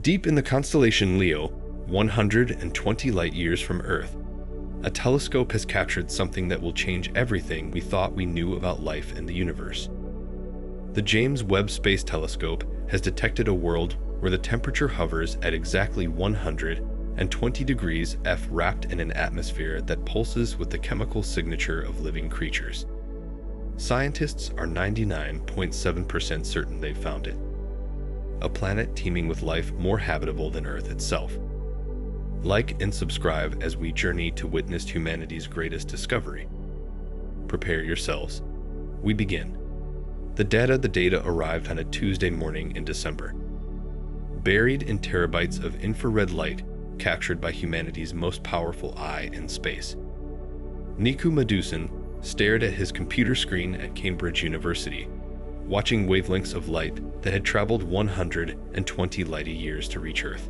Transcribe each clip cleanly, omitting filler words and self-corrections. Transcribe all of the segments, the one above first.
Deep in the constellation Leo, 120 light-years from Earth, a telescope has captured something that will change everything we thought we knew about life and the universe. The James Webb Space Telescope has detected a world where the temperature hovers at exactly 120 degrees F, wrapped in an atmosphere that pulses with the chemical signature of living creatures. Scientists are 99.7% certain they've found it. A planet teeming with life more habitable than Earth itself. Like and subscribe as we journey to witness humanity's greatest discovery. Prepare yourselves. We begin. The data arrived on a Tuesday morning in December. Buried in terabytes of infrared light captured by humanity's most powerful eye in space. Niku Madusan stared at his computer screen at Cambridge University, watching wavelengths of light that had traveled 120 light-years to reach Earth.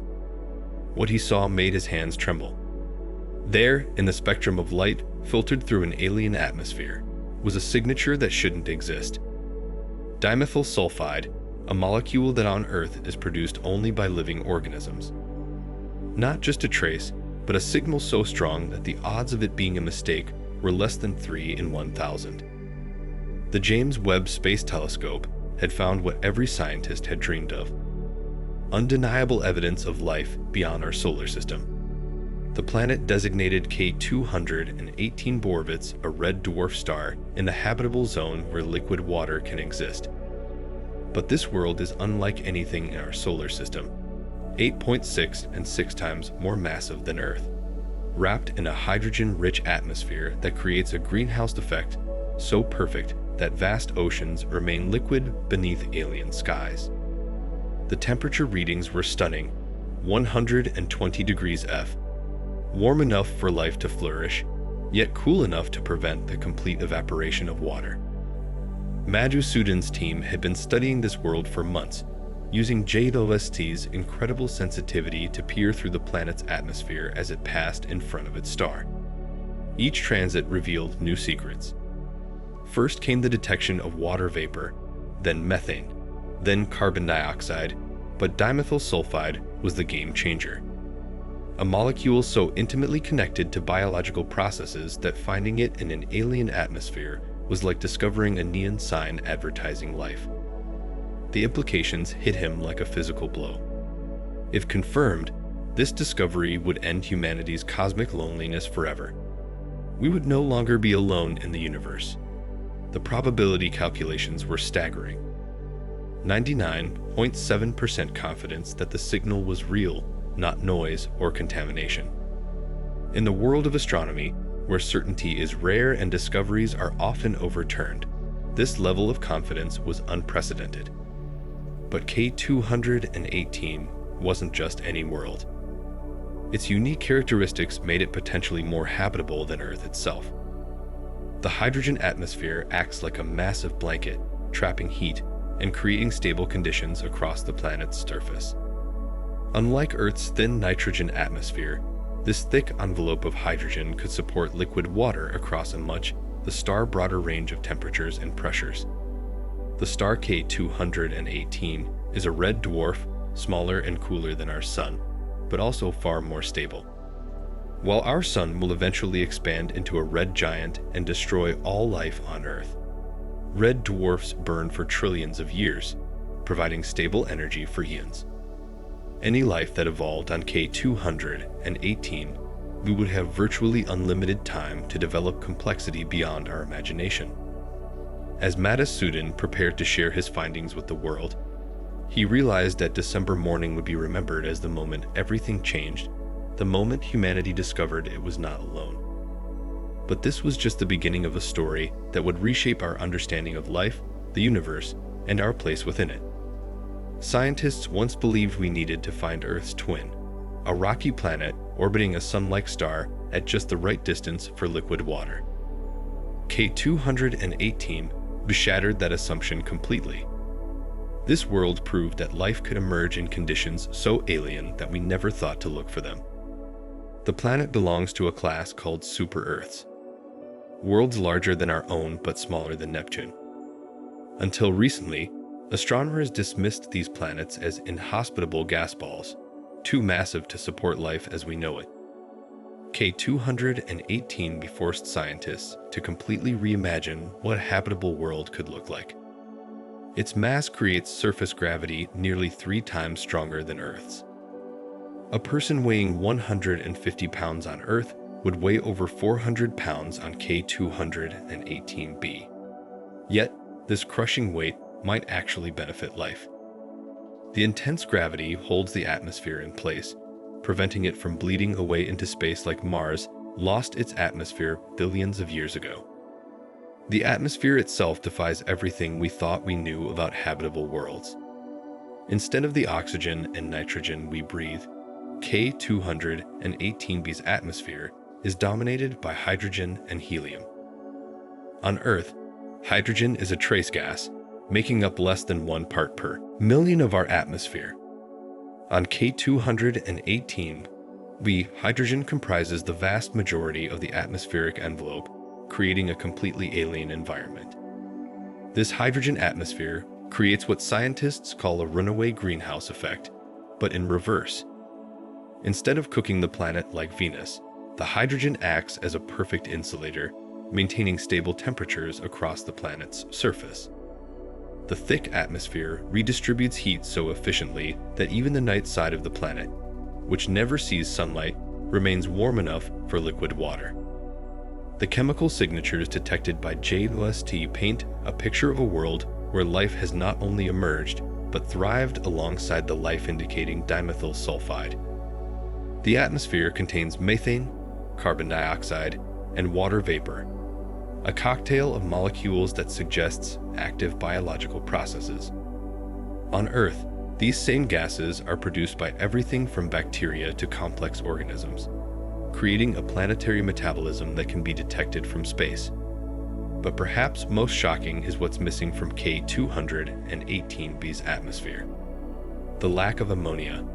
What he saw made his hands tremble. There, in the spectrum of light filtered through an alien atmosphere, was a signature that shouldn't exist. Dimethyl sulfide, a molecule that on Earth is produced only by living organisms. Not just a trace, but a signal so strong that the odds of it being a mistake were less than 3 in 1,000. The James Webb Space Telescope had found what every scientist had dreamed of. Undeniable evidence of life beyond our solar system. The planet designated K218 Borovitz, a red dwarf star in the habitable zone where liquid water can exist. But this world is unlike anything in our solar system, 8.6 and 6 times more massive than Earth, wrapped in a hydrogen-rich atmosphere that creates a greenhouse effect so perfect that vast oceans remain liquid beneath alien skies. The temperature readings were stunning, 120 degrees F, warm enough for life to flourish, yet cool enough to prevent the complete evaporation of water. Madhusudan's team had been studying this world for months, using JWST's incredible sensitivity to peer through the planet's atmosphere as it passed in front of its star. Each transit revealed new secrets. First came the detection of water vapor, then methane, then carbon dioxide, but dimethyl sulfide was the game changer. A molecule so intimately connected to biological processes that finding it in an alien atmosphere was like discovering a neon sign advertising life. The implications hit him like a physical blow. If confirmed, this discovery would end humanity's cosmic loneliness forever. We would no longer be alone in the universe. The probability calculations were staggering. 99.7% confidence that the signal was real, not noise or contamination. In the world of astronomy, where certainty is rare and discoveries are often overturned, this level of confidence was unprecedented. But K218 wasn't just any world. Its unique characteristics made it potentially more habitable than Earth itself. The hydrogen atmosphere acts like a massive blanket, trapping heat and creating stable conditions across the planet's surface. Unlike Earth's thin nitrogen atmosphere, this thick envelope of hydrogen could support liquid water across the star's broader range of temperatures and pressures. The star K218 is a red dwarf, smaller and cooler than our Sun, but also far more stable. While our Sun will eventually expand into a red giant and destroy all life on Earth, red dwarfs burn for trillions of years, providing stable energy for eons. Any life that evolved on K218, we would have virtually unlimited time to develop complexity beyond our imagination. As Madhusudan prepared to share his findings with the world, he realized that December morning would be remembered as the moment everything changed, the moment humanity discovered it was not alone. But this was just the beginning of a story that would reshape our understanding of life, the universe, and our place within it. Scientists once believed we needed to find Earth's twin, a rocky planet orbiting a sun-like star at just the right distance for liquid water. K218 shattered that assumption completely. This world proved that life could emerge in conditions so alien that we never thought to look for them. The planet belongs to a class called super-Earths, worlds larger than our own but smaller than Neptune. Until recently, Astronomers dismissed these planets as inhospitable gas balls, too massive to support life as we know it. K218b forced scientists to completely reimagine what a habitable world could look like. Its mass creates surface gravity nearly 3 times stronger than Earth's. A person weighing 150 pounds on Earth would weigh over 400 pounds on K218b. Yet, this crushing weight might actually benefit life. The intense gravity holds the atmosphere in place, preventing it from bleeding away into space like Mars lost its atmosphere billions of years ago. The atmosphere itself defies everything we thought we knew about habitable worlds. Instead of the oxygen and nitrogen we breathe, K218b's atmosphere is dominated by hydrogen and helium. On Earth, hydrogen is a trace gas, making up less than 1 part per million of our atmosphere. On K218b, hydrogen comprises the vast majority of the atmospheric envelope, creating a completely alien environment. This hydrogen atmosphere creates what scientists call a runaway greenhouse effect, but in reverse. Instead of cooking the planet like Venus, the hydrogen acts as a perfect insulator, maintaining stable temperatures across the planet's surface. The thick atmosphere redistributes heat so efficiently that even the night side of the planet, which never sees sunlight, remains warm enough for liquid water. The chemical signatures detected by JOST paint a picture of a world where life has not only emerged, but thrived alongside the life-indicating dimethyl sulfide. The atmosphere contains methane, carbon dioxide, and water vapor, a cocktail of molecules that suggests active biological processes. On Earth, these same gases are produced by everything from bacteria to complex organisms, creating a planetary metabolism that can be detected from space. But perhaps most shocking is what's missing from K218b's atmosphere: the lack of ammonia,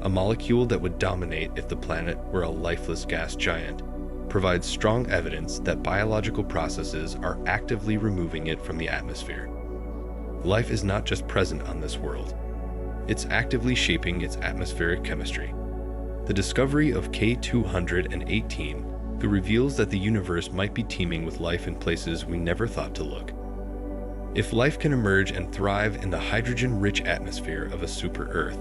a molecule that would dominate if the planet were a lifeless gas giant, provides strong evidence that biological processes are actively removing it from the atmosphere. Life is not just present on this world, it's actively shaping its atmospheric chemistry. The discovery of K218 reveals that the universe might be teeming with life in places we never thought to look. If life can emerge and thrive in the hydrogen-rich atmosphere of a super-Earth,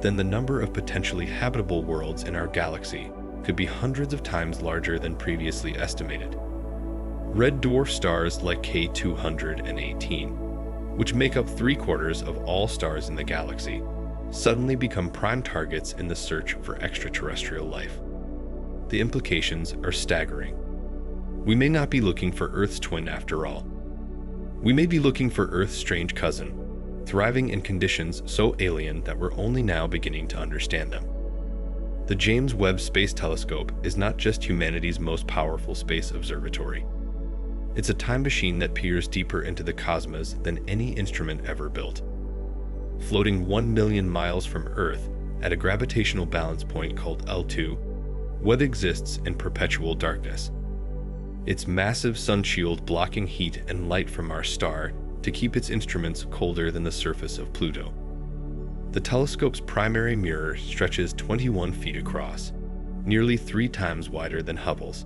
then the number of potentially habitable worlds in our galaxy could be hundreds of times larger than previously estimated. Red dwarf stars like K218, which make up 3/4 of all stars in the galaxy, suddenly become prime targets in the search for extraterrestrial life. The implications are staggering. We may not be looking for Earth's twin after all. We may be looking for Earth's strange cousin, thriving in conditions so alien that we're only now beginning to understand them. The James Webb Space Telescope is not just humanity's most powerful space observatory. It's a time machine that peers deeper into the cosmos than any instrument ever built. Floating 1 million miles from Earth at a gravitational balance point called L2, Webb exists in perpetual darkness. Its massive sun shield blocking heat and light from our star to keep its instruments colder than the surface of Pluto. The telescope's primary mirror stretches 21 feet across, nearly 3 times wider than Hubble's.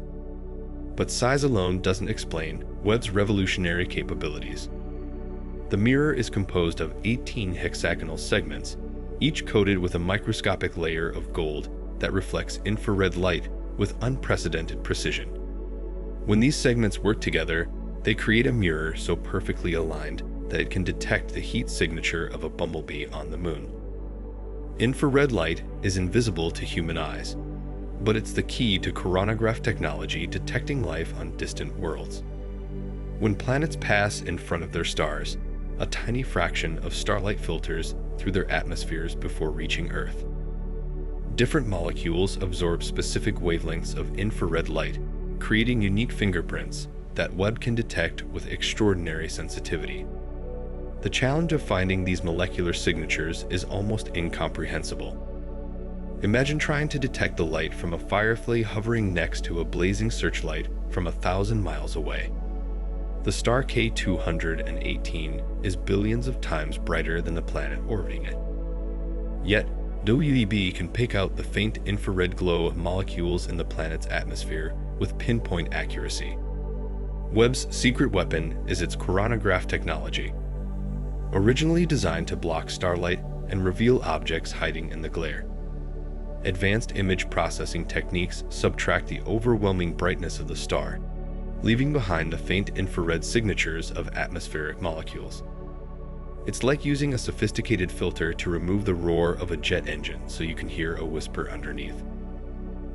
But size alone doesn't explain Webb's revolutionary capabilities. The mirror is composed of 18 hexagonal segments, each coated with a microscopic layer of gold that reflects infrared light with unprecedented precision. When these segments work together, they create a mirror so perfectly aligned that it can detect the heat signature of a bumblebee on the moon. Infrared light is invisible to human eyes, but it's the key to coronagraph technology detecting life on distant worlds. When planets pass in front of their stars, a tiny fraction of starlight filters through their atmospheres before reaching Earth. Different molecules absorb specific wavelengths of infrared light, creating unique fingerprints that Webb can detect with extraordinary sensitivity. The challenge of finding these molecular signatures is almost incomprehensible. Imagine trying to detect the light from a firefly hovering next to a blazing searchlight from 1,000 miles away. The star K218 is billions of times brighter than the planet orbiting it. Yet, WEB can pick out the faint infrared glow of molecules in the planet's atmosphere with pinpoint accuracy. Webb's secret weapon is its coronagraph technology. Originally designed to block starlight and reveal objects hiding in the glare, advanced image processing techniques subtract the overwhelming brightness of the star, leaving behind the faint infrared signatures of atmospheric molecules. It's like using a sophisticated filter to remove the roar of a jet engine so you can hear a whisper underneath.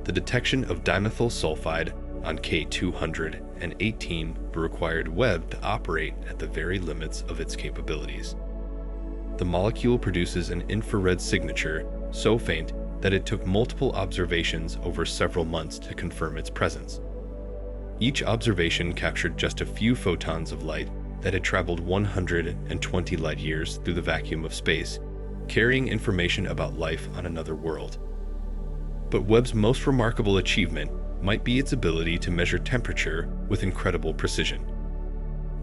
The detection of dimethyl sulfide on K218 required Webb to operate at the very limits of its capabilities. The molecule produces an infrared signature so faint that it took multiple observations over several months to confirm its presence. Each observation captured just a few photons of light that had traveled 120 light years through the vacuum of space, carrying information about life on another world. But Webb's most remarkable achievement might be its ability to measure temperature with incredible precision.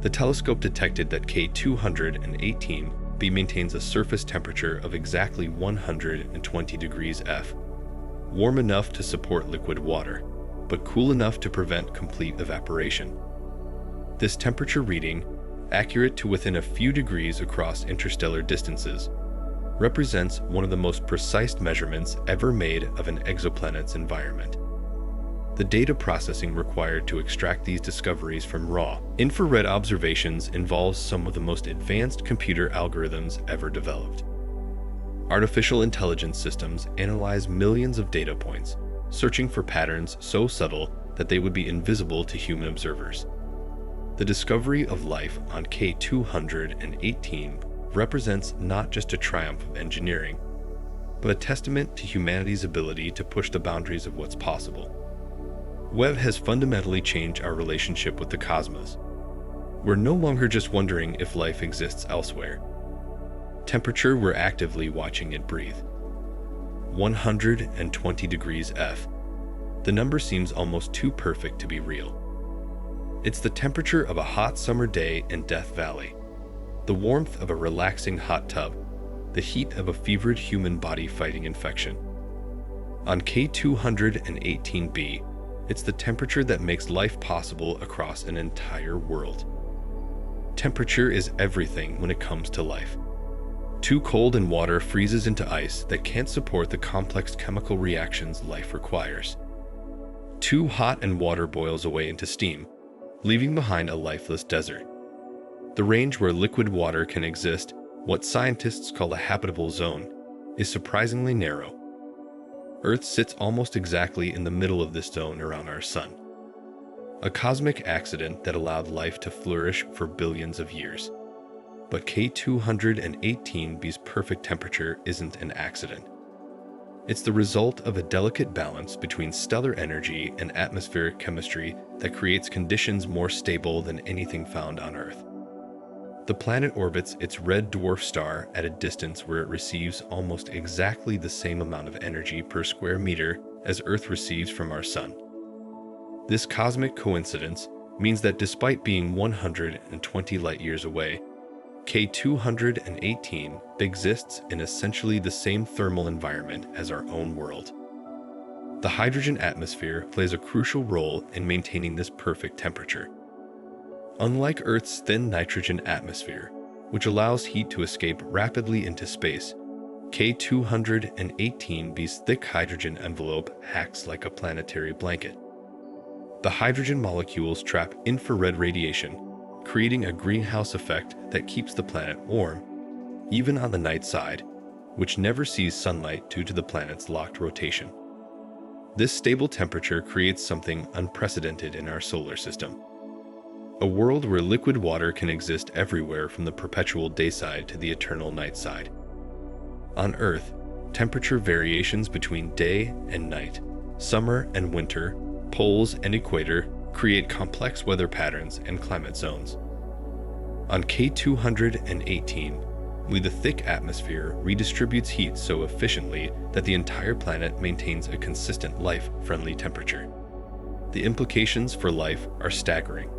The telescope detected that K218b maintains a surface temperature of exactly 120 degrees F, warm enough to support liquid water, but cool enough to prevent complete evaporation. This temperature reading, accurate to within a few degrees across interstellar distances, represents one of the most precise measurements ever made of an exoplanet's environment. The data processing required to extract these discoveries from raw, infrared observations involves some of the most advanced computer algorithms ever developed. Artificial intelligence systems analyze millions of data points, searching for patterns so subtle that they would be invisible to human observers. The discovery of life on K218 represents not just a triumph of engineering, but a testament to humanity's ability to push the boundaries of what's possible. Webb has fundamentally changed our relationship with the cosmos. We're no longer just wondering if life exists elsewhere. Temperature, we're actively watching it breathe. 120 degrees F. The number seems almost too perfect to be real. It's the temperature of a hot summer day in Death Valley, the warmth of a relaxing hot tub, the heat of a fevered human body fighting infection. On K218b, it's the temperature that makes life possible across an entire world. Temperature is everything when it comes to life. Too cold and water freezes into ice that can't support the complex chemical reactions life requires. Too hot and water boils away into steam, leaving behind a lifeless desert. The range where liquid water can exist, what scientists call a habitable zone, is surprisingly narrow. Earth sits almost exactly in the middle of this zone around our sun. A cosmic accident that allowed life to flourish for billions of years. But K218b's perfect temperature isn't an accident. It's the result of a delicate balance between stellar energy and atmospheric chemistry that creates conditions more stable than anything found on Earth. The planet orbits its red dwarf star at a distance where it receives almost exactly the same amount of energy per square meter as Earth receives from our sun. This cosmic coincidence means that despite being 120 light years away, K218 exists in essentially the same thermal environment as our own world. The hydrogen atmosphere plays a crucial role in maintaining this perfect temperature. Unlike Earth's thin nitrogen atmosphere, which allows heat to escape rapidly into space, K218b's thick hydrogen envelope acts like a planetary blanket. The hydrogen molecules trap infrared radiation, creating a greenhouse effect that keeps the planet warm, even on the night side, which never sees sunlight due to the planet's locked rotation. This stable temperature creates something unprecedented in our solar system. A world where liquid water can exist everywhere from the perpetual day side to the eternal night side. On Earth, temperature variations between day and night, summer and winter, poles and equator create complex weather patterns and climate zones. On K218, the thick atmosphere redistributes heat so efficiently that the entire planet maintains a consistent life-friendly temperature. The implications for life are staggering.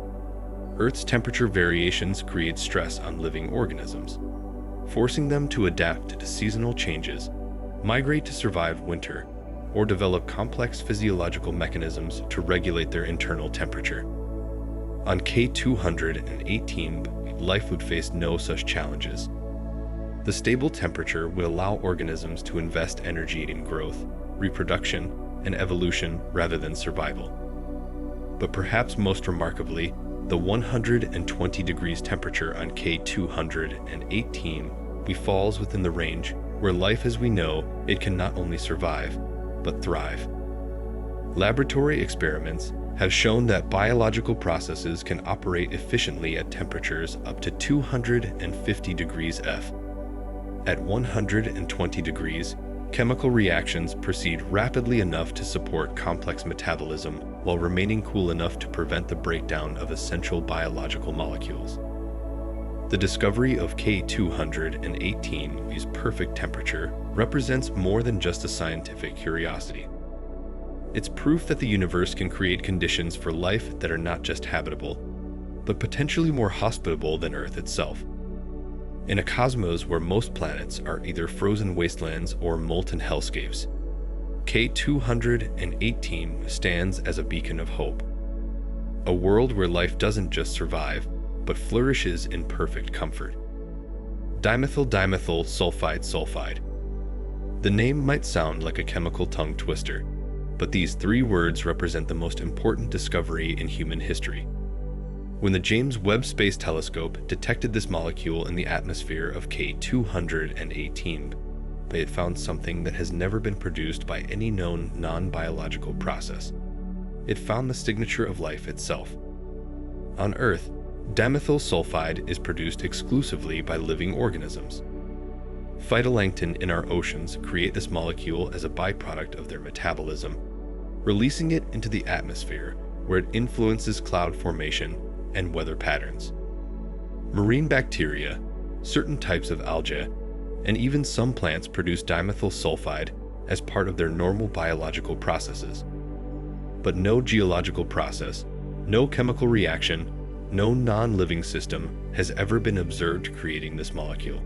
Earth's temperature variations create stress on living organisms, forcing them to adapt to seasonal changes, migrate to survive winter, or develop complex physiological mechanisms to regulate their internal temperature. On K218, life would face no such challenges. The stable temperature would allow organisms to invest energy in growth, reproduction, and evolution rather than survival. But perhaps most remarkably, the 120 degrees temperature on K218 falls within the range where life as we know it can not only survive, but thrive. Laboratory experiments have shown that biological processes can operate efficiently at temperatures up to 250 degrees F. At 120 degrees, chemical reactions proceed rapidly enough to support complex metabolism while remaining cool enough to prevent the breakdown of essential biological molecules. The discovery of K218's perfect temperature represents more than just a scientific curiosity. It's proof that the universe can create conditions for life that are not just habitable, but potentially more hospitable than Earth itself. In a cosmos where most planets are either frozen wastelands or molten hellscapes, K218 stands as a beacon of hope. A world where life doesn't just survive, but flourishes in perfect comfort. Dimethyl sulfide sulfide. The name might sound like a chemical tongue twister, but these three words represent the most important discovery in human history. When the James Webb Space Telescope detected this molecule in the atmosphere of K218, it found something that has never been produced by any known non-biological process. It found the signature of life itself. On Earth, dimethyl sulfide is produced exclusively by living organisms. Phytoplankton in our oceans create this molecule as a byproduct of their metabolism, releasing it into the atmosphere where it influences cloud formation and weather patterns. Marine bacteria, certain types of algae, and even some plants produce dimethyl sulfide as part of their normal biological processes. But no geological process, no chemical reaction, no non-living system has ever been observed creating this molecule.